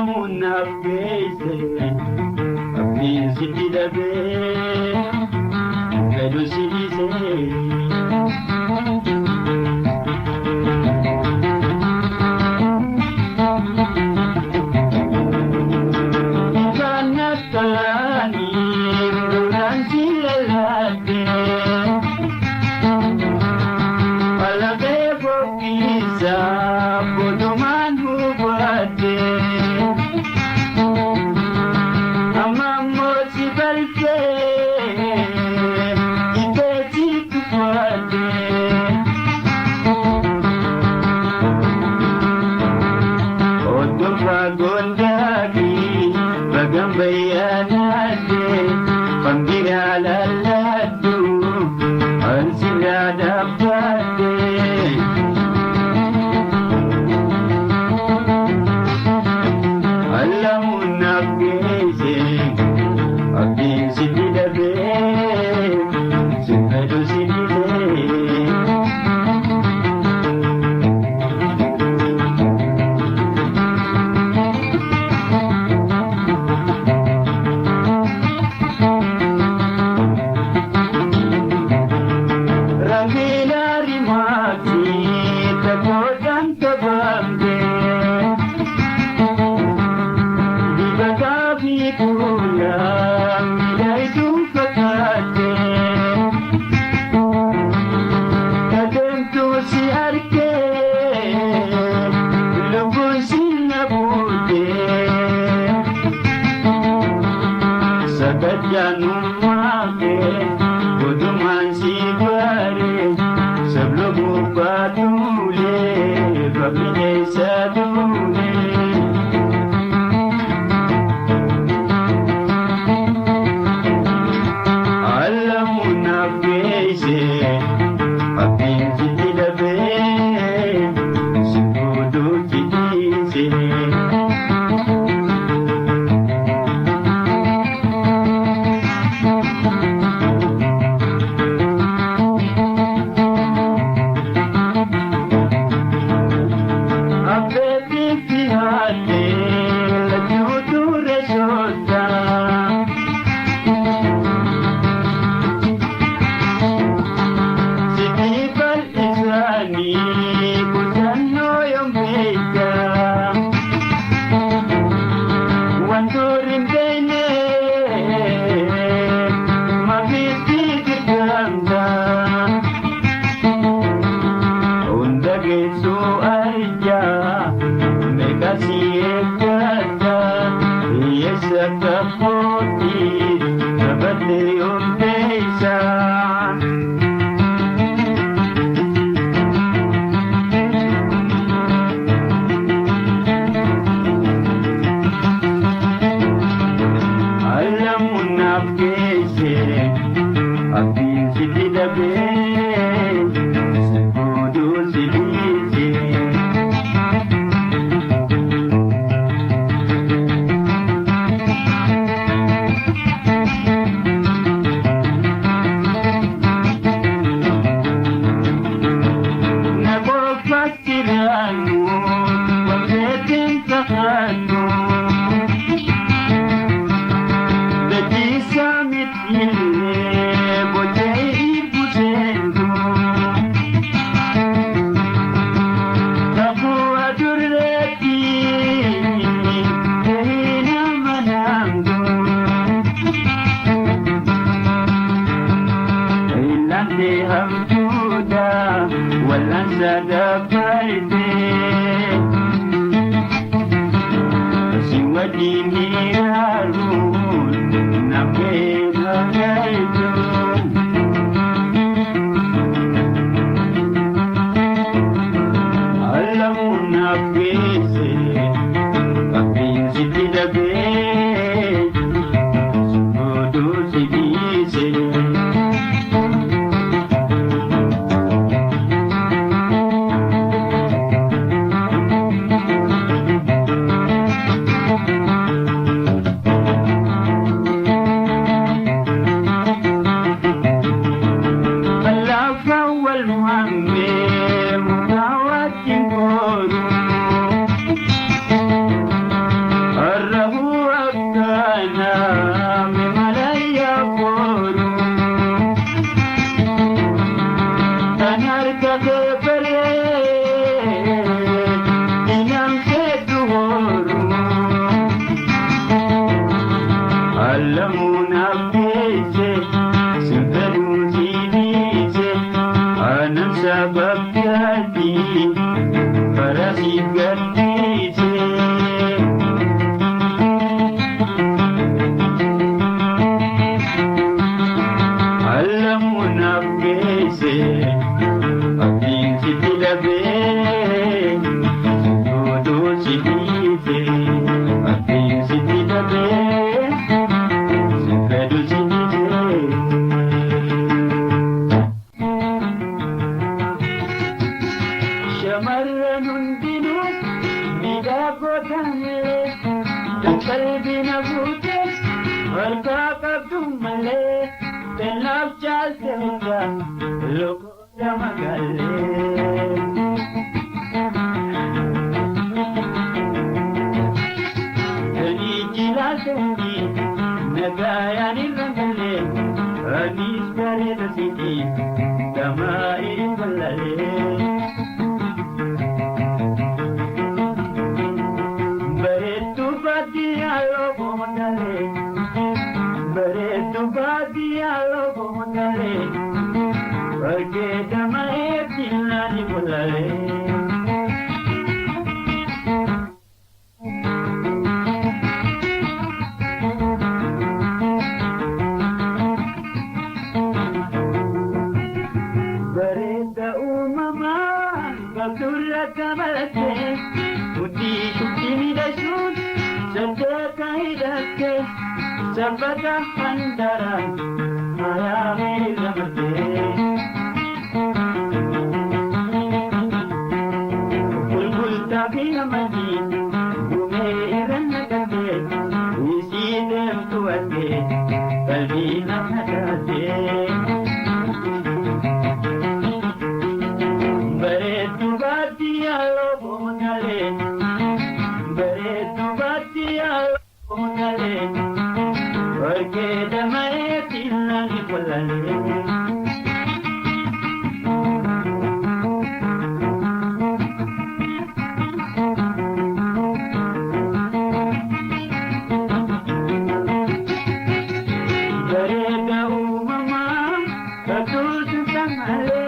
Alamunaaf geesse abdiin sitti dhabee fedhu si dhiisee. Alamuna pese, simperu zidise, anam sababati, parasi gatise. Alamuna pese, abin sitilabe, dodo sidite, abin sitilabe. Sabada handaran ayame gamte bulbul tabi amadi gume ranagate isidem tuate kalbi namagate bare tubati alo bomale bare tubati alo bomale porque de maretina ni polale Garega umama katul tangale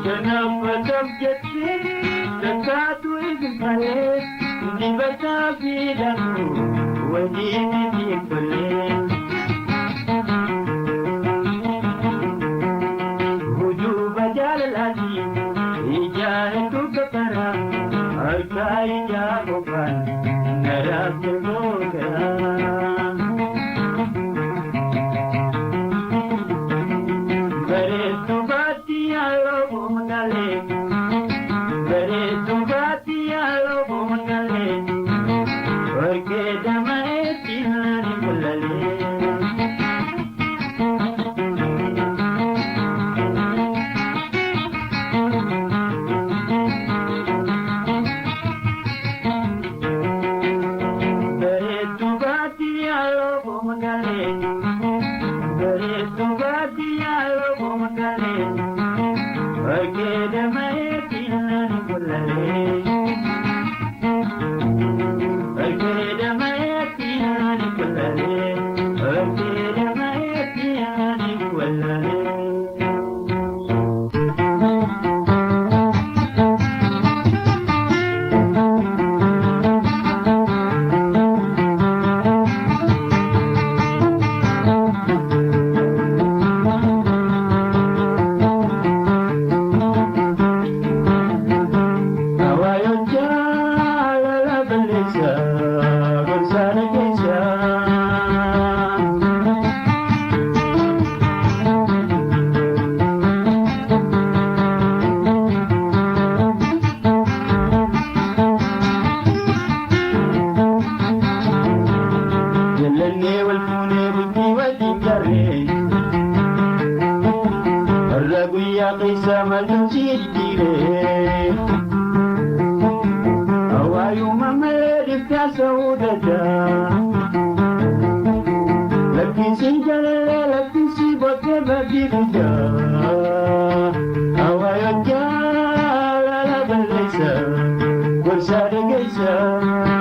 kenapa subjekti satu ikale di bata bidamu wajib dipelih Ijazah kepara, harga jawaban, neraka surga. Beretu bati alo bumale, beretu bati alo bumale, porque damai tinani bulale. Awayot ya la la balesa, kursa de geisa.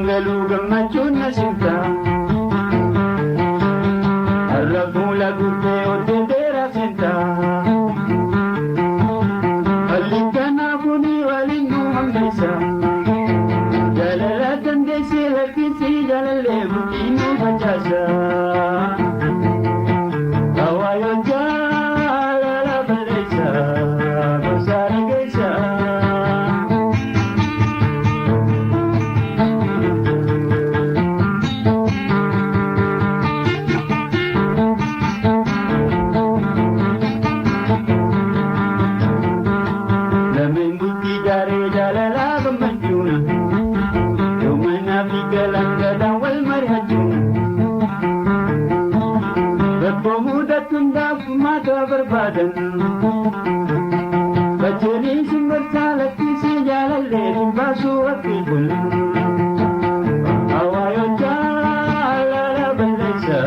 galuu gammachuun na simta har'a fuula gurbee oddee dheeraa senta halli kanaafuni waliin nu hambeessa jaalala dandeessee lakkisii jaalallee bultii nu facaasa hawaayoon jaalala balleessa gosa dhageessa. Berbadan bajeri simbersa lakkisi jaalallee dhimbaasuu wakkikul hawaayoon jaalala balleessa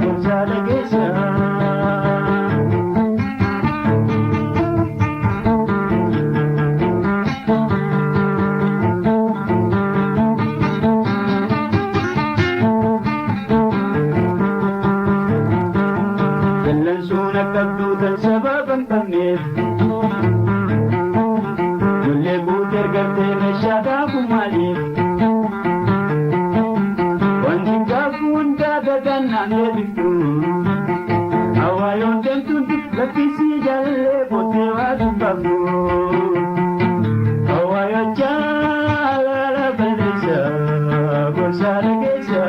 gorsa dhageessa. Kabduutan sababan qabneef lollee buuteer gartee meeshaadhaafu maaliif wanti gaafu hundaa dagaan naannee biftu hawaayoon deemtuun lakkisii jaalallee bootee waa dubbaaftu hawaayoon jaalala balleessa gorsa dhageessa.